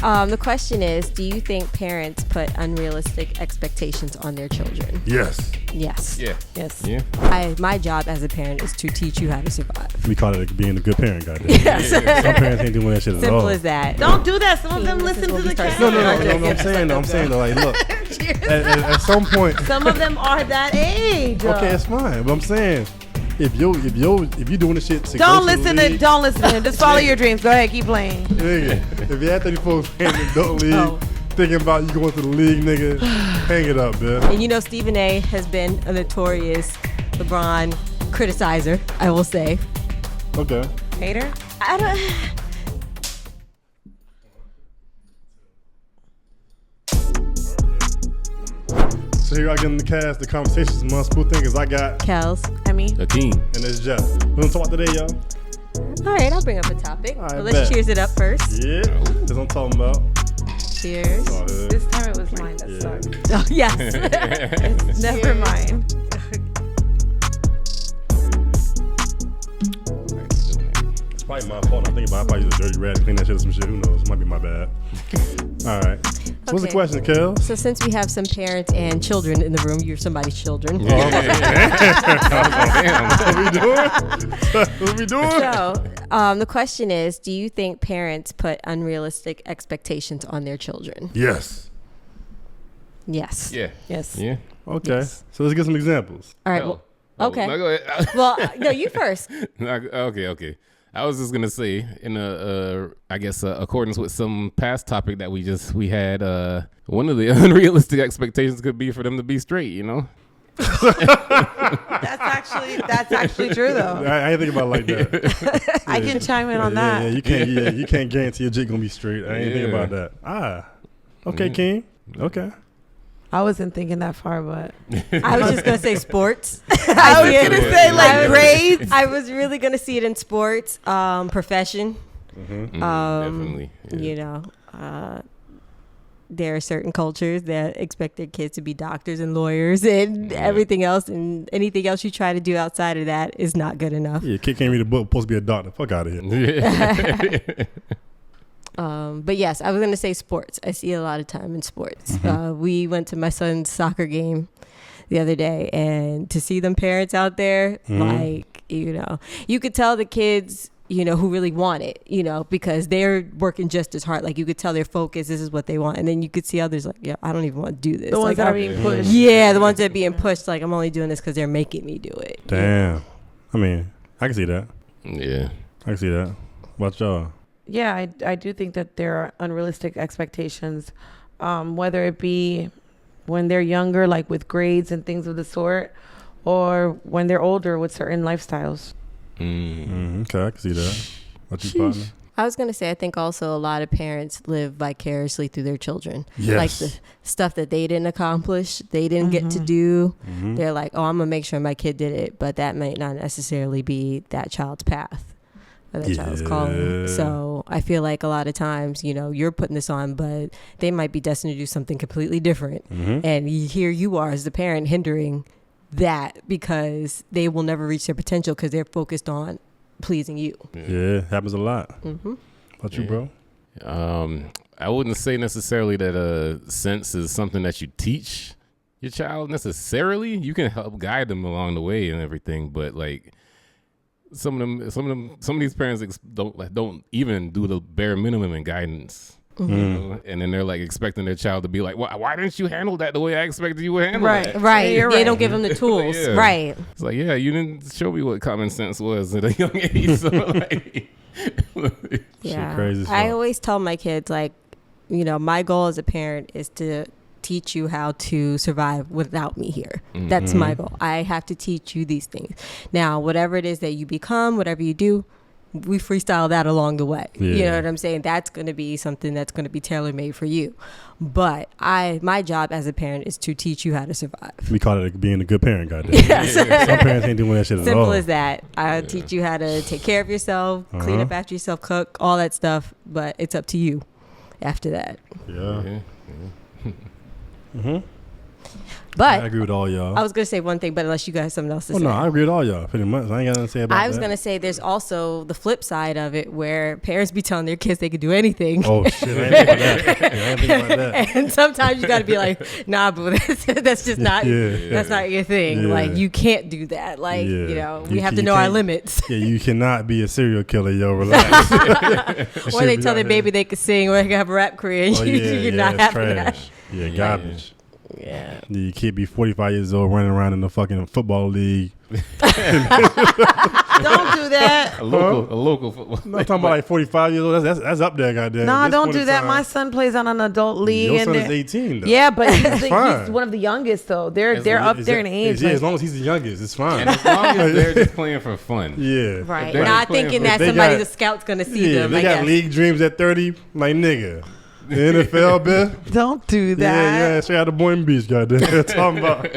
The question is, do you think parents put unrealistic expectations on their children? Yes. Yes. Yeah. Yes. Yeah. My job as a parent is to teach you how to survive. We call it being a good parent, goddamn. Yes. Some parents ain't doing that shit at all. Simple as that. Don't do that. Some of them listen to the cast. No, I'm saying though, like, look, at some point. Some of them are that age. Okay, it's fine. But I'm saying, if you doing the shit, don't listen to him. Just follow your dreams. Go ahead, keep playing. Nigga, if you had 30 folks in the adult league thinking about you going to the league, nigga, hang it up, man. And you know, Stephen A. has been a notorious Lebron criticizer, I will say. Okay. Hater? I don't. So here I get in the cast, the conversations month. Cool thing is I got Kels. Akeem. and it's Jeff. We're gonna talk about today, y'all. All right, I'll bring up a topic. All right, But let's bet. cheers it up first. Yeah, that's what I'm talking about. Cheers. Oh, This time it was mine that sucked. Oh, yes. Never mind. It's probably my fault. I think about it. I probably use a dirty rag to clean that shit or some shit. Who knows? It might be my bad. All right. So what's the question, Kel? So since we have some parents and children in the room, you're somebody's children. Damn. What we doing? So the question is, do you think parents put unrealistic expectations on their children? Yes. Yes. Yeah. Yes. Yeah. Okay. Yes. So let's get some examples. All right. Oh. Well, okay. No, go ahead. Well, no, you first. Okay. I was just gonna say, in accordance with some past topic that we had, one of the unrealistic expectations could be for them to be straight. You know. That's actually true though. I ain't think about it like that. I can chime in on that. Yeah, you can't guarantee your jig gonna be straight. I ain't think about that. Okay, King. Okay. I wasn't thinking that far, but I was just gonna say sports. I was gonna say like grades. I was really gonna see it in sports, profession. Definitely. Yeah. You know, there are certain cultures that expect their kids to be doctors and lawyers and everything else, and anything else you try to do outside of that is not good enough. Yeah, kid can't read a book. Supposed to be a doctor. Fuck out of here. But yes, I was going to say sports. I see a lot of time in sports. We went to my son's soccer game the other day, and to see them parents out there, like, you know, you could tell the kids, you know, who really want it, you know, because they're working just as hard. Like, you could tell their focus, this is what they want. And then you could see others like, yeah, I don't even want to do this. The ones like, that are being pushed. Yeah, the ones that are being pushed. Like, I'm only doing this because they're making me do it. Damn. I mean, I can see that. Yeah. I can see that. What about y'all? Yeah, I do think that there are unrealistic expectations, whether it be when they're younger, like with grades and things of the sort, or when they're older with certain lifestyles. Okay, I can see that. What you partner? I was going to say, I think also a lot of parents live vicariously through their children. Yes. Like the stuff that they didn't accomplish, they didn't get to do. They're like, oh, I'm going to make sure my kid did it. But that might not necessarily be that child's path or that child's calling. So I feel like a lot of times, you know, you're putting this on, but they might be destined to do something completely different. And here you are as the parent hindering that because they will never reach their potential because they're focused on pleasing you. Yeah, happens a lot. About you, bro? I wouldn't say necessarily that sense is something that you teach your child necessarily. You can help guide them along the way and everything, but like some of these parents don't even do the bare minimum in guidance. You know? And then they're like expecting their child to be like, why didn't you handle that the way I expected you would handle that? Right. You're They right. don't give them the tools. Yeah. Right. It's like, yeah, you didn't show me what common sense was at a young age. So like, Yeah. crazy as I fuck. always tell my kids, like, you know, my goal as a parent is to teach you how to survive without me here. That's my goal. I have to teach you these things. Now, whatever it is that you become, whatever you do, we freestyle that along the way. You Yeah. know what I'm saying? That's going to be something that's going to be tailor-made for you. But my job as a parent is to teach you how to survive. We call it being a good parent, goddamn. Yes. Some parents ain't doing that shit at all. Simple as that. I'll teach you how to take care of yourself, clean up after yourself, cook, all that stuff. But it's up to you after that. Yeah. But I agree with all y'all. I was gonna say one thing, but unless you guys have something else to say. No, I agree with all y'all. Pretty much, I ain't got nothing to say about that. I was gonna say there's also the flip side of it where parents be telling their kids they could do anything. Oh shit, I ain't think about that. Yeah, I ain't think about that. And sometimes you got to be like, nah, boo, that's just not that's not your thing. Yeah. Like you can't do that. Like Yeah. you know, You we have can- to you know our can't- limits. Yeah, you cannot be a serial killer, yo. Relax. Or they tell their baby they could sing or they could have a rap career, and Oh, you're not it's having trash. Yeah, garbage. that. Yeah. You can't be 45 years old running around in the fucking football league. Don't do that. A local football. I'm talking about like 45 years old. That's up there, goddamn. No, This don't point do in that. time, My son plays on an adult league. Your and son is they're- 18, though. Yeah, but he's fine. one of the youngest, though. They're up there in age. Yeah, like- as long as he's the youngest, it's fine. And as long as they're just playing for fun. Yeah. Right. They're Not just playing thinking for- that They somebody, got- the scout's going to see Yeah, them. they I got guess. league dreams at 30. Like, nigga. The NFL, bitch. Don't do that. Yeah, straight out of Boynton Beach, goddamn. Talking about.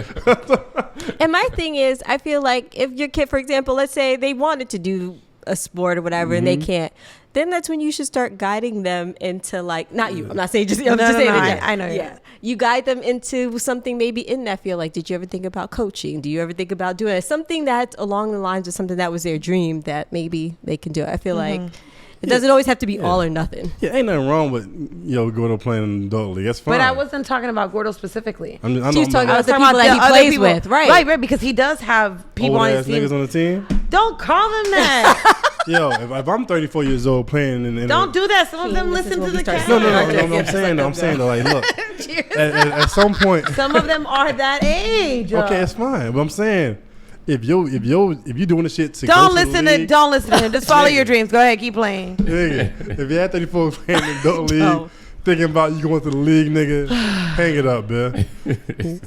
And my thing is, I feel like if your kid, for example, let's say they wanted to do a sport or whatever and they can't, then that's when you should start guiding them into like, not you, I'm not saying just, I'm just saying it. I know. Yeah. You guide them into something maybe in that field. Like, did you ever think about coaching? Do you ever think about doing it? Something that's along the lines of something that was their dream that maybe they can do. I feel like it doesn't always have to be all or nothing. Yeah, ain't nothing wrong with, going to playing in the adult league. That's fine. But I wasn't talking about Gordo specifically. She was talking about the talking people that he the other plays people. with. Right. Right, because he does have people old on ass his team. niggas on the team. Don't call them that. Yo, if I'm 34 years old playing in Don't do that. Some of them This is listen when to we the start cast. No, I'm saying though, like, look, at some point, Some of them are that age. okay, it's fine. But I'm saying, if you doing the shit to Don't go to listen the to league, don't listen to him. Just follow your dreams. Go ahead, keep playing. nigga, if you're at 34 playing in the adult league, No. thinking about you going to the league, nigga, hang it up, man.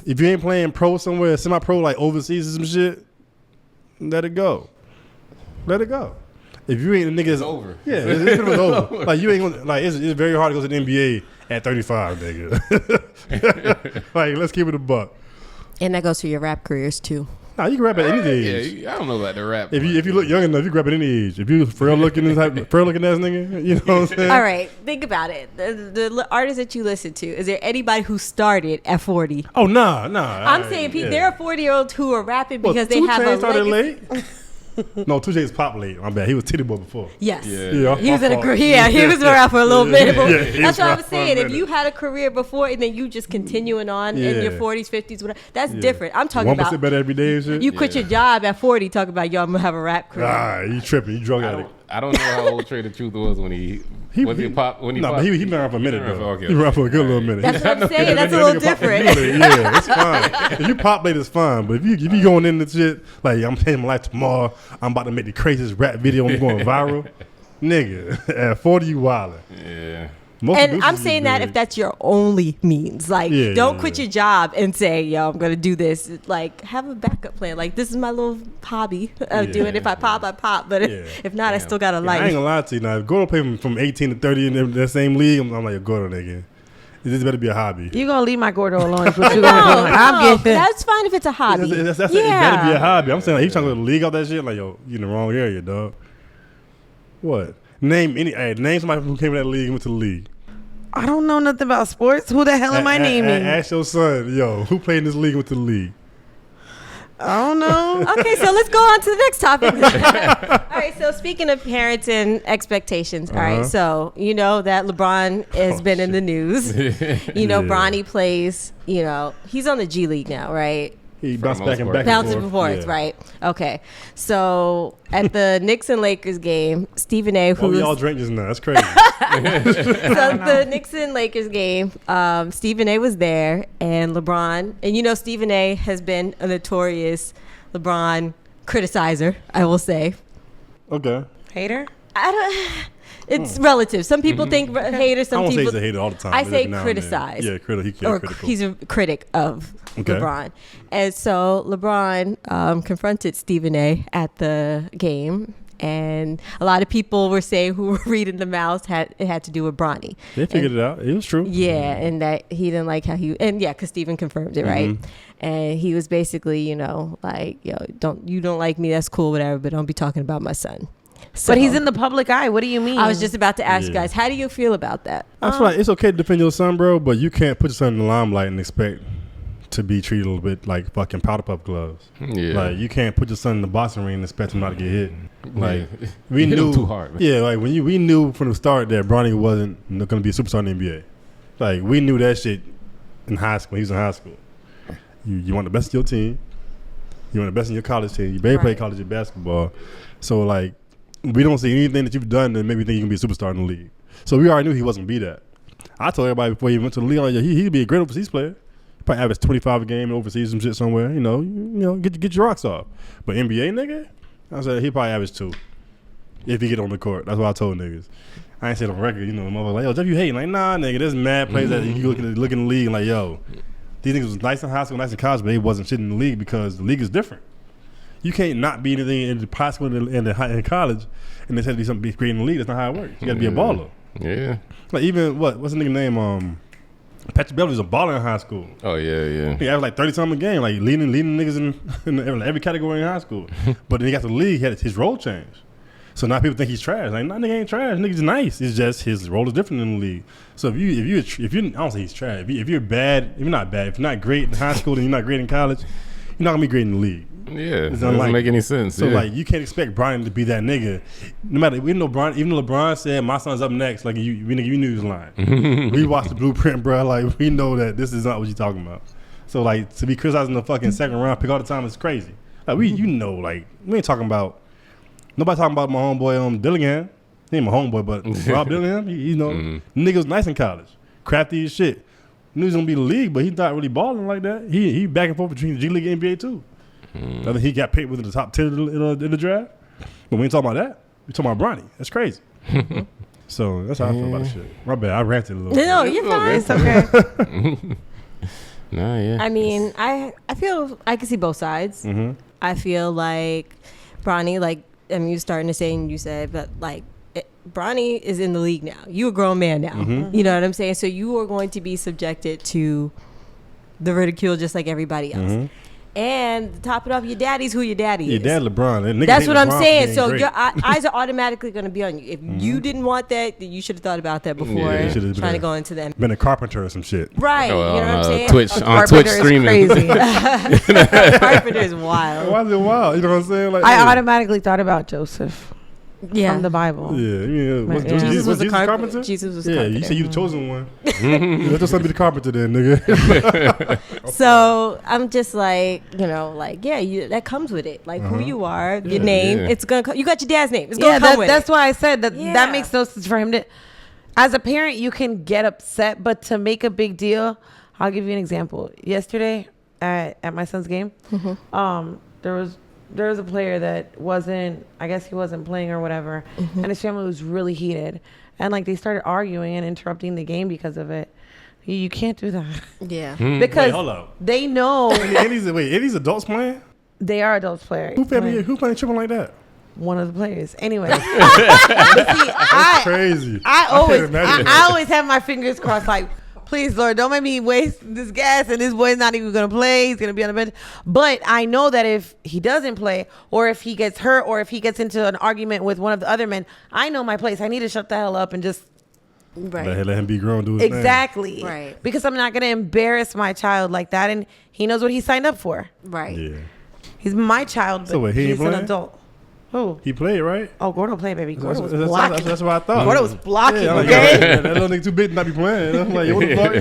If you ain't playing pro somewhere, semi-pro like overseas or some shit, let it go. Let it go. If you ain't a nigga, It's over. Yeah, it's pretty much over. Like you ain't gonna, like it's very hard to go to the NBA at 35, nigga. Like let's keep it a buck. And that goes for your rap careers too. Nah, you can rap at any age. Yeah, I don't know about the rap. If you look young enough, you can rap at any age. If you frail looking ass nigga, you know what I'm saying? All right, think about it. The artists that you listen to, is there anybody who started at 40? Oh nah. I'm saying there are 40-year-olds who are rapping because they 2 have a Chainz started legacy. late. No, 2 Chainz pop late. My bad. He was Titty Boy before. Yes. Yeah. He was in a career. career. He was around for a little bit. But he that's was what I around was for a saying. If minute. you had a career before and then you just continuing on in your Yeah. 40s, 50s, whatever, that's different. I'm talking 1% about better every day and shit. you quit your job at 40, talk about, yo, I'm going to have a rap career. Ah, you tripping. You drug addict. I don't know how old Trey the Truth was when he popped. When he Nah, popped. but he been around for a minute He been though. around for- He been around for a good little minute. That's what I'm saying. Yeah, That's a that little nigga pop different. immediately. Yeah, it's fine. If you pop late, it's fine. But if you going into shit like I'm changing my life tomorrow, I'm about to make the craziest rap video, I'm going viral, nigga. At 40, you wildin'. Yeah. Most And producers I'm is saying that big. if that's your only means, like, Yeah, don't yeah, quit yeah. your job and say, yo, I'm going to do this. Like, have a backup plan. Like, this is my little hobby of doing it. If I pop, I pop. But Yeah. if not, I still got a I ain't life. gonna lie to you. Now, if Gordo play from 18 to 30 in that same league, I'm like, Gordo, nigga. This better be a hobby. You gonna leave my Gordo alone? Is what you No, gonna do. I'm no, getting. that's fine if it's a hobby. It better be a hobby. I'm saying like, he's trying to go to the league out that shit. Like, yo, you in the wrong area, dog. What? Name somebody who came in that league and went to the league. I don't know nothing about sports. Who the hell am I naming? Ask your son, yo, who played in this league and went to the league? I don't know. Okay, so let's go on to the next topic. All right, so speaking of parents and expectations, all right, so you know that LeBron has been in the news. You know, Yeah. Bronny plays, you know, he's on the G League now, right? He For bounced the back most and part. back. Bouncing and before forth. it's right. Okay. So at the Knicks and Lakers game, Stephen A, Oh, who's we all drink just now. That's crazy. so the Knicks and Lakers game, Stephen A was there, and LeBron, and you know Stephen A has been a notorious LeBron criticizer, I will say. Okay. Hater. I don't. It's relative. Some people think haters. I Some won't say people. he's a hater all the time. I but say every now and then. criticize. Yeah, critical. He's a critic of Okay. LeBron. And so LeBron confronted Stephen A at the game. And a lot of people were saying who were reading the mouth had to do with Bronny. They figured it out. It was true. Yeah, and that he didn't like how because Stephen confirmed it, right? And he was basically, you know, like, yo, you don't like me, that's cool, whatever, but don't be talking about my son. So, But he's in the public eye. What do you mean? I was just about to ask you Yeah. guys, how do you feel about that? I feel like it's okay to defend your son, bro, but you can't put your son in the limelight and expect to be treated a little bit like fucking powder puff gloves. Yeah. Like you can't put your son in the boxing ring and expect him not to get hit. Like we You hit him knew too hard, man. Yeah, like we knew from the start that Bronny wasn't going to be a superstar in the NBA. Like we knew that shit in high school. When he was in high school. You want the best of your team. You want the best in your college team. You better play college basketball. So like we don't see anything that you've done that made me think you can be a superstar in the league. So we already knew he wasn't going to be that. I told everybody before he went to the league, like, he'd be a great overseas player. Probably average 25 a game overseas, some shit somewhere. You know, get your rocks off. But NBA nigga, I said he probably average 2 if he get on the court. That's what I told niggas. I ain't said on record. You know, motherfucker like, yo, Jeff, you hating? Like, nah, nigga, there's mad players that you look in the league and like, yo, these niggas was nice in high school, nice in college, but they wasn't shit in the league because the league is different. You can't not be anything in the high school and in college, and it has to be something great in the league. That's not how it works. You got to be a baller. Yeah. Like even what's the nigga name? Patrick Beverly was a baller in high school. Oh yeah. He averaged like 30-something a game, like leading niggas in every category in high school. But then he got to the league, his role changed. So now people think he's trash. Like, nah, nigga ain't trash. Nigga's nice. It's just his role is different in the league. So if you I don't say he's trash. If you're bad, if you're not bad, if you're not great in high school and you're not great in college, you're not gonna be great in the league. Yeah, it doesn't make any sense. So like you can't expect Bronny to be that nigga. No matter even though LeBron said my son's up next, like you knew he was lying. We watched the blueprint, bro. Like we know that this is not what you're talking about. So like to be criticizing the fucking second round pick all the time is crazy. Like we ain't talking about nobody talking about my homeboy Dillingham. He ain't my homeboy, but Rob Dillingham, nigga was nice in college, crafty as shit. Knew he was gonna be in the league, but he's not really balling like that. He back and forth between the G League and NBA too. I think he got picked within the top 10 in the draft. But we ain't talking about that. We talking about Bronny. That's crazy. So that's how I feel about the shit. My bad. I ranted a little bit. No, you're fine. It's okay. Nah, yeah. I mean, I feel I can see both sides. Mm-hmm. I feel like Bronny, you're starting to say, and you said, but Bronny is in the league now. You a grown man now. Mm-hmm. You know what I'm saying? So you are going to be subjected to the ridicule just like everybody else. Mm-hmm. And to top it off, your daddy's who your daddy is. Your dad LeBron. That's what I'm saying. So great. your eyes are automatically going to be on you. If you didn't want that, then you should have thought about that before trying to go into them. Been a carpenter or some shit. Right. You know what I'm saying? Twitch streaming. Crazy. Carpenter is wild. Why is it wild? You know what I'm saying? Like, I automatically thought about Joseph from the Bible. Jesus was a carpenter? Jesus was a carpenter. Yeah, you said you the chosen one. Let your son be the carpenter then, nigga. So I'm just like, that comes with it. Like who you are, your name. Yeah. It's gonna. You got your dad's name. It's gonna come with that's it. why I said that makes no sense for him to. As a parent, you can get upset, but to make a big deal, I'll give you an example. Yesterday at my son's game, there was a player that wasn't, I guess he wasn't playing or whatever, and his family was really heated, and they started arguing and interrupting the game because of it. You can't do that. Yeah. Because hold up. they know. Are these adults playing? They are adults playing. Who playing tripping like that? One of the players. Anyway. But see, That's crazy. I always have my fingers crossed please, Lord, don't make me waste this gas and this boy's not even going to play. He's going to be on the bench. But I know that if he doesn't play or if he gets hurt or if he gets into an argument with one of the other men, I know my place. I need to shut the hell up and just... Right. Let him be grown, do his thing. Right. Because I'm not going to embarrass my child like that. And he knows what he signed up for. Right. Yeah. He's my child, but he's an adult. Who? He played, right? Oh, Gordo played, baby. Gordo was blocking. That's what I thought. Gordo was blocking, okay? That little nigga too big to not be playing. I'm like, what the fuck?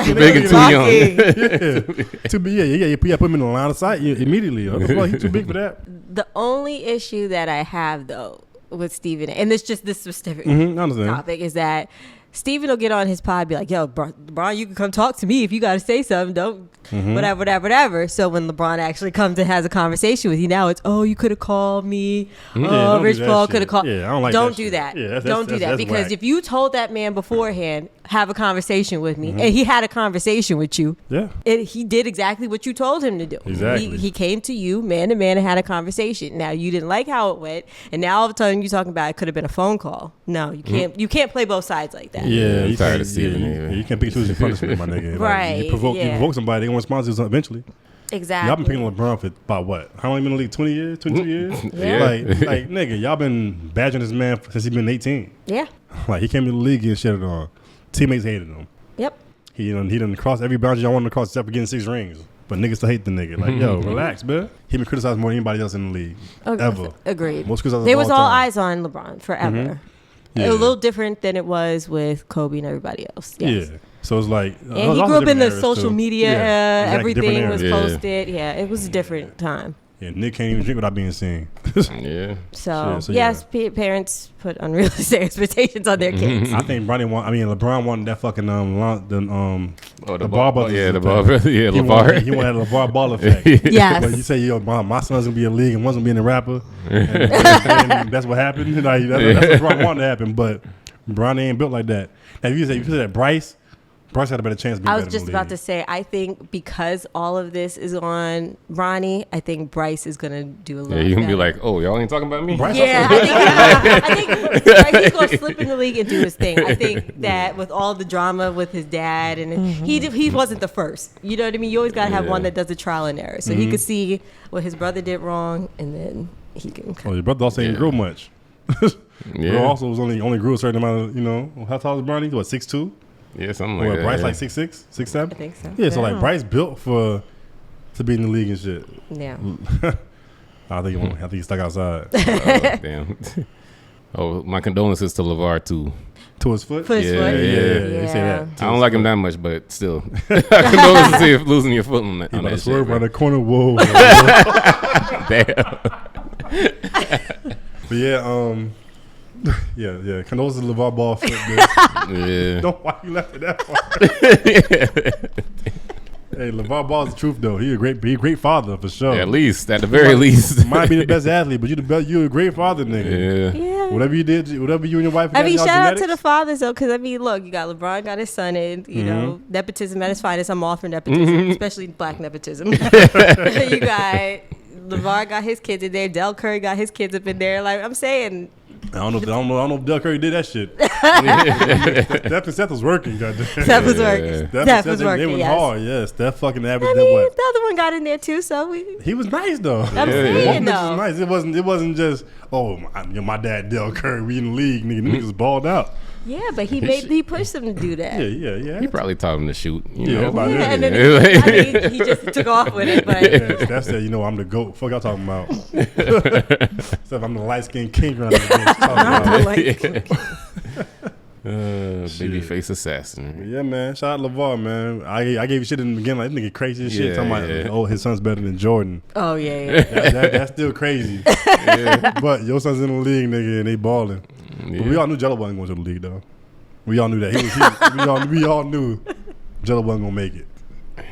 Too big and too young. Too big. Yeah. You put him in the line of sight immediately. He's too big for that. The only issue that I have, though, with Steven, and it's just this specific topic, is that Steven will get on his pod and be like, yo, LeBron, you can come talk to me if you got to say something. Don't, whatever. So when LeBron actually comes and has a conversation with you, now it's, you could have called me. Rich Paul could have called. Yeah, I don't like Don't that do that. Yeah, don't do that. Because whack. if you told that man beforehand, have a conversation with me, and he had a conversation with you, he did exactly what you told him to do. Exactly. He came to you, man to man, and had a conversation. Now, you didn't like how it went, and now all of a sudden you're talking about it could have been a phone call. No, you can't. You can't play both sides like that. Yeah, I'm tired of Steven. You can't pick and choose your punishment, my nigga. Right. You provoke somebody, they're going to respond to something eventually. Exactly. Y'all been picking LeBron for about what? How long you been in the league? 20 years? 22 years? Yeah. Like, nigga, y'all been badgering this man since he been 18. Yeah. Like, he came to the league and shit on. Teammates hated him. Yep. He done crossed every boundary y'all wanted to cross except for getting 6 rings. But niggas still hate the nigga. Like, yo, relax, man. He been criticized more than anybody else in the league. Ever. Agreed. Most criticized There was all time. eyes on LeBron forever. Yeah. A little different than it was with Kobe and everybody else. Yes. Yeah. So it's like, and he grew up in the social media. Exactly, everything was eras. posted. Yeah, it was a different time. Yeah, Nick can't even drink without being seen. Yeah. So, so yes, parents put unrealistic expectations on their kids. I think LeBron wanted that fucking The Ball brothers. Yeah, the effect. Ball brothers. Yeah, He LeVar. wanted that LeVar Ball effect. Yes. But you say, yo, my son's gonna be in the league and one's gonna be in the rapper, and that's what happened. Like, that's what LeBron wanted to happen. But Bronny ain't built like that. Now, if you say that Bryce had a better chance. I was just about to say, I think because all of this is on Bronny, I think Bryce is gonna do a little. Yeah, you can be better. like, oh, y'all ain't talking about me. Bryce Yeah, I think Bryce is gonna slip in the league and do his thing. I think that with all the drama with his dad, and he wasn't the first. You know what I mean? You always gotta have one that does the trial and error, so he could see what his brother did wrong, and then he can. Oh, your brother also ain't grow much. Yeah. Bro also was only grew a certain amount of, how tall is Bronny? What, 6'2"? Yeah, something like that. Bryce yeah. like 6'6", 6'7"? I think so. Yeah, so like Bryce built to be in the league and shit. Yeah. I think he stuck outside. Oh, damn. Oh, my condolences to LeVar too. To his foot? For his Yeah, foot? yeah, they say that. I don't like him that much, but still, condolences to you for losing your foot on that. He On about to that swerve shit, around bro. the corner. Whoa. Damn. But yeah. Condolences to LeVar Ball foot, bitch. Yeah. Don't why you left it that far. Hey, LeVar Ball's the truth though. He a great father for sure. At the very least. Might be the best athlete, but you a great father, nigga. Yeah. Whatever you did, whatever you and your wife. I mean, y'all shout out to genetics. the fathers though, because I mean, look, you got LeBron got his son in, you know, nepotism at its finest. I'm all for nepotism, especially black nepotism. You got LeVar got his kids in there. Del Curry got his kids up in there. Like I'm saying, I don't know if Del Curry did that shit. Steph and Seth was working, goddamn. Steph was working. Steph was They working. went Yes. hard, yes. Steph fucking averaged I mean, what? the other one got in there too, so He was nice though. I'm saying It was though. nice. It wasn't just my dad Del Curry, we in the league, nigga. Niggas balled out. Yeah, but he pushed them to do that. Yeah. He probably taught him to shoot. You Yeah, know? about Yeah, it. and then he just took off with it, but Yeah, Steph said, I'm the GOAT. Fuck y'all talking about. Steph, I'm the light skinned king around this bitch. Talking about. Babyface assassin. Yeah, man. Shout out LeVar, man. I gave you shit in the beginning. Like, this nigga crazy as shit. Yeah, Talking about, his son's better than Jordan. oh yeah. That's still crazy. But your son's in the league, nigga, and they balling. But we all knew Jello wasn't going to the league, though. We all knew that. We all knew Jello wasn't going to make it.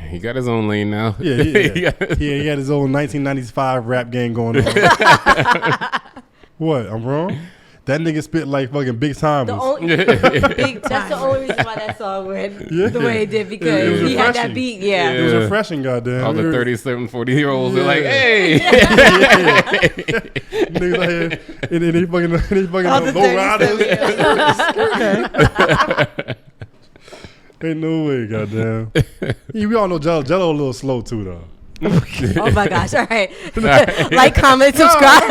He got his own lane now. Yeah. He had his own 1995 rap game going on. What? I'm wrong? That nigga spit like fucking Big Time. That's the only reason why that song went the way it did, It because was he had refreshing. that beat. Yeah. It was refreshing, goddamn. All the 37, 40-year-olds are like, Yeah. hey. Niggas out here, and they fucking All the low riders. 37. Ain't no way, goddamn. We all know Jello a little slow too, though. Oh my gosh! All right, like, comment, subscribe,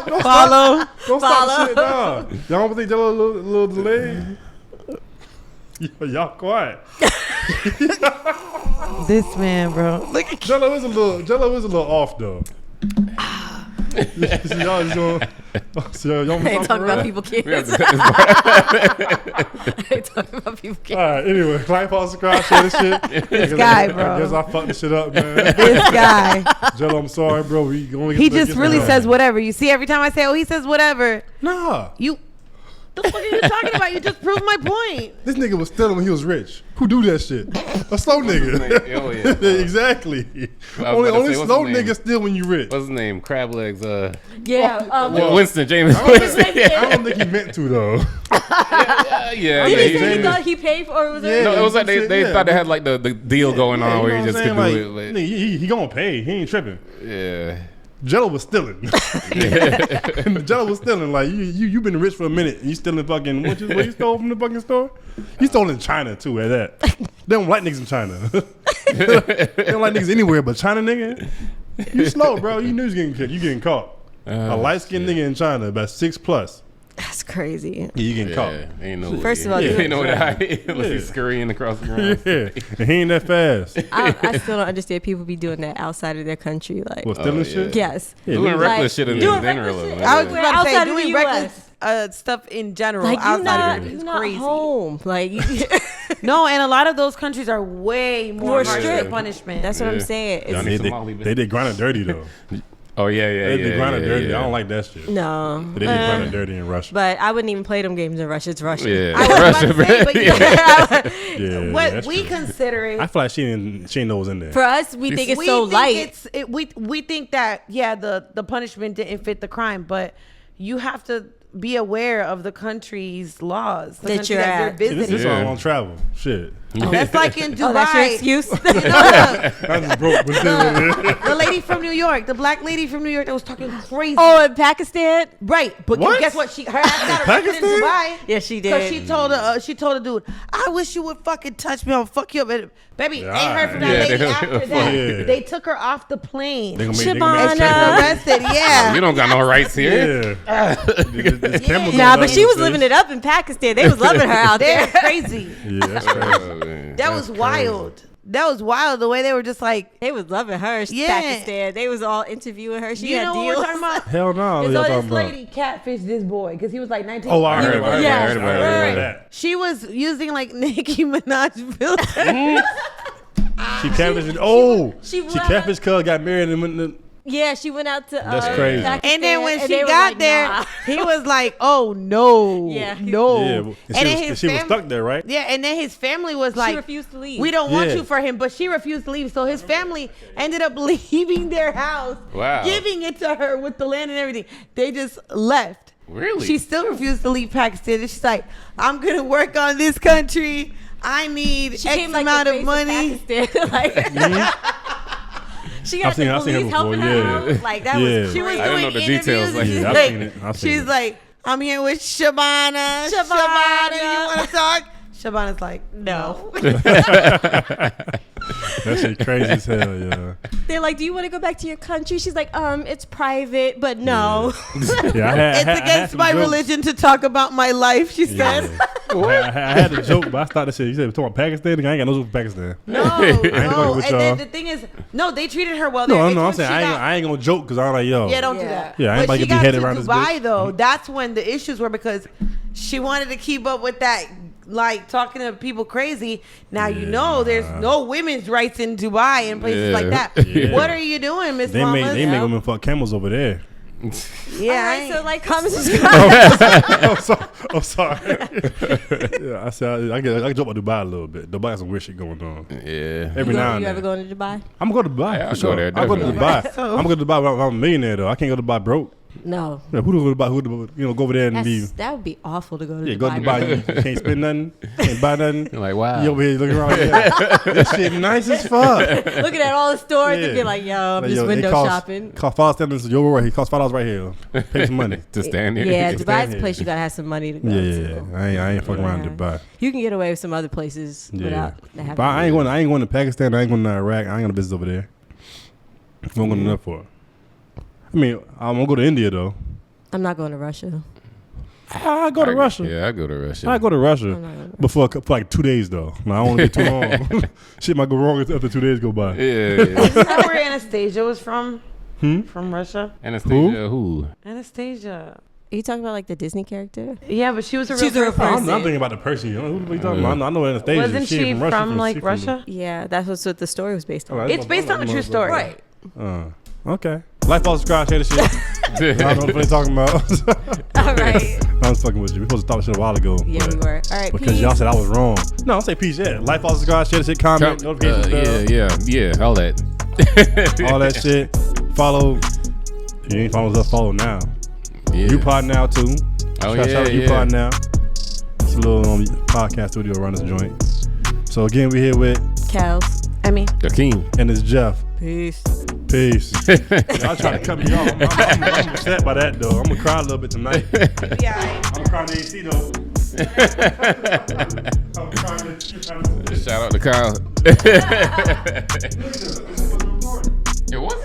Don't follow. stop shit, nah. Y'all don't think Jello a little delayed? Y'all quiet. This man, bro. Look at Jello is a little off though. So y'all just gonna. So y'all I ain't talking about right? people kids. We have to cut this part. I ain't talking about people kids. All right. Anyway, like, follow, subscribe, share this shit. This guy, bro. I guess I fucked this shit up, man. this guy. Jello, I'm sorry, bro. We only He get just really says whatever. You see, every time I say, he says whatever. Nah. The fuck are you talking about? You just proved my point. This nigga was stealing when he was rich. Who do that shit? A slow nigga. Oh, yeah. Exactly. I was about to Only say, what's slow his name? niggas steal when you rich. What's his name? Crab Legs. Yeah. Winston James. I don't think he meant to though. Yeah. Did he he- say he thought he paid for, or was it? Yeah. No, it was like they Yeah, thought they but- had like the deal going on where he just could do it. Nigga, he gonna pay. He ain't tripping. But yeah. Jello was stealing. Jello was stealing. Like you been rich for a minute. And you stealing fucking what you stole from the fucking store? You stole in China too. At that, they don't like niggas in China. They don't like niggas anywhere but China, nigga. You slow, bro. You knew you was getting kicked. You getting caught. A light skinned nigga in China about 6+. That's crazy. Yeah, you getting caught. Ain't no First way. of all, you you- ain't know that. Unless he's scurrying across the ground. Yeah, and he ain't that fast. I still don't understand people be doing that outside of their country. Like, What, stealing shit? yes. Yeah, Doing niggas- reckless Like, shit in doing general. reckless shit. man. I was about to say Outside of the doing US. reckless stuff in general Like, you're outside not, of it you're is not crazy. home. Like, No, and a lot of those countries are way more harsh strict. with punishment. that's what I'm Yeah. saying. Y'all It's, need Somali, They did grind it dirty though. Oh yeah. They did grind it dirty. yeah. I don't like that shit. no. But they did grind it dirty in Russia. But I wouldn't even play them games in Russia. It's Russia. Yeah, I was about to say, but Yeah, what that's we true. consider it. I feel like she didn't know what was in there. For us, we think it's we so think light. we think that the punishment didn't fit the crime, but you have to be aware of the country's laws the That country you're that at. you're See, this visiting. is why I want to travel. Shit. That's like in Dubai. Oh, that's your excuse? You know, I just broke. But still, the lady from New York, the black lady from New York that was talking crazy. Oh, in Pakistan? Right, but What? guess what? Her ass got arrested in Pakistan? Dubai. Yeah, she Because did. she told a dude, I wish you would fucking touch me. I'll fuck you up. And, baby, Yeah, ain't heard from that yeah, lady they- after that. yeah. They took her off the plane. they And gonna Shabana. make her arrested. Yeah. You don't got no rights here. Yeah. This camel Nah, going but down she was his living face. it up in Pakistan. They was loving her out They're there. crazy. Yeah, that's crazy. Oh, man. That was wild. That was wild. The way they were just like, They was loving her. Yeah. Pakistan. They was all interviewing her. She you had know deals. what we're talking about? Hell no. So Y'all this talking about? lady catfished this boy because he was like 19. Oh, I He heard was- about it. Yeah. I heard about it. I heard about that. She was using like Nicki Minaj filter. She catfished. Oh, she she was- catfished cuz got married and went. Yeah, she went out to. That's crazy. Pakistan, And then when and she they was got like, there, nah. he was like, "Oh no, Yeah. no." Yeah, and and then she his was fam- stuck there, right? Yeah, and then his family was She like, refused to leave. "We don't want Yeah. you for him," but she refused to leave. So his family ended up leaving their house, Wow. giving it to her with the land and everything. They just left. Really? She still refused to leave Pakistan. And she's like, "I'm gonna work on this country. I need She X came like amount the of face money." Pakistan. Like, she got I've seen the her police before, helping her yeah. out. Like that Yeah. was She was crazy. I didn't doing know the interviews details and like she's that. like, I've seen it. I've seen she's it. like, I'm here with Shabana. Shabana. You want to talk? Shabana's like, No. That shit crazy as hell, yeah. They're like, "Do you want to go back to your country?" She's like, It's private, but no." Yeah, I had It's against my some jokes. religion to talk about my life, she Yeah. said. I had a joke, but I started shit. You said we're talking about Pakistan. Nigga, I ain't got no joke for Pakistan. No, fucking no. with And y'all. then the thing is, no, they treated her well. No, there. no, I'm It's when saying she I ain't gonna joke because I'm like, yo. Yeah, don't do Yeah. that. Yeah, I ain't but about to she get got beheaded to around this Dubai bitch. though. That's when the issues were because she wanted to keep up with that, like talking to people crazy. Now you know there's no women's rights in Dubai and places Yeah. like that. Yeah. What are you doing, Miss They Mama? make women fuck camels over there. Yeah, All I right, ain't- so like, comment, subscribe. I'm sorry. Yeah, I said I can joke about Dubai a little bit. Dubai got some weird shit going on. Yeah. Every now and You ever then. going to Dubai? I'm gonna go to Dubai. Yeah, I'll for go sure. there, I'll go to definitely. Dubai. I'm gonna go to Dubai when I'm a millionaire though. I can't go to Dubai broke. No. Yeah, who go to Dubai? Go over there and be? That would be awful to go to Yeah, Dubai. go to Dubai. You can't spend nothing. Can't buy nothing. You're like, wow. You over here looking around. Yeah, this shit nice as fuck. Looking at all the stores Yeah. and be like, yo, I'm Like, just yo, it window costs- shopping. Cost $5 your right. He cost $5 right here. Pay some money. to stand there. Yeah, Just Dubai's stand a place here. you gotta have some money to go Yeah, to. I ain't fucking around Yeah. in Dubai. You can get away with some other places Yeah, without having. but I ain't going to Pakistan. I ain't going to Iraq. I ain't going to business over there. What I'm going to for? I mean, I'm gonna go to India though. I'm not going to Russia. I go to Russia. Yeah, I go to Russia. I go to Russia, I'm not going to but for like 2 days though. No, I don't want to get too long. Shit might go wrong after 2 days go by. Yeah. yeah. Is that where Anastasia was from? From Russia? Anastasia, who? Anastasia. Are you talking about like the Disney character? Yeah, but she was a real She's a real person. person. I'm thinking about the person. Who are you talking about? I know Anastasia. Wasn't she ain't from, like she Russia? Yeah, that's what the story was based on. Oh, It's based on a true story. Right. Okay. Like, follow, subscribe, share the shit. I don't know what they're talking about. All right. I was fucking with you. We supposed to stop shit a while ago. Yeah, but we were. All right, Because peace. y'all said I was wrong. No, I'll say peace, yeah. Like, follow, subscribe, share the shit, comment, notification bell, yeah, all that. all that shit. Follow. If you ain't following us, follow now. Yeah. UPod now, too. Oh, Shout yeah, out to yeah. UPod now. It's a little podcast studio around this joint. So, again, we here with, Kels. Emmy. Akeem. and it's Jeff. Peace. Peace. Y'all trying to cut me off. I'm upset by that, though. I'm going to cry a little bit tonight. Yeah. I'm crying to AC, though. I'm crying to Shout out to Kyle. It wasn't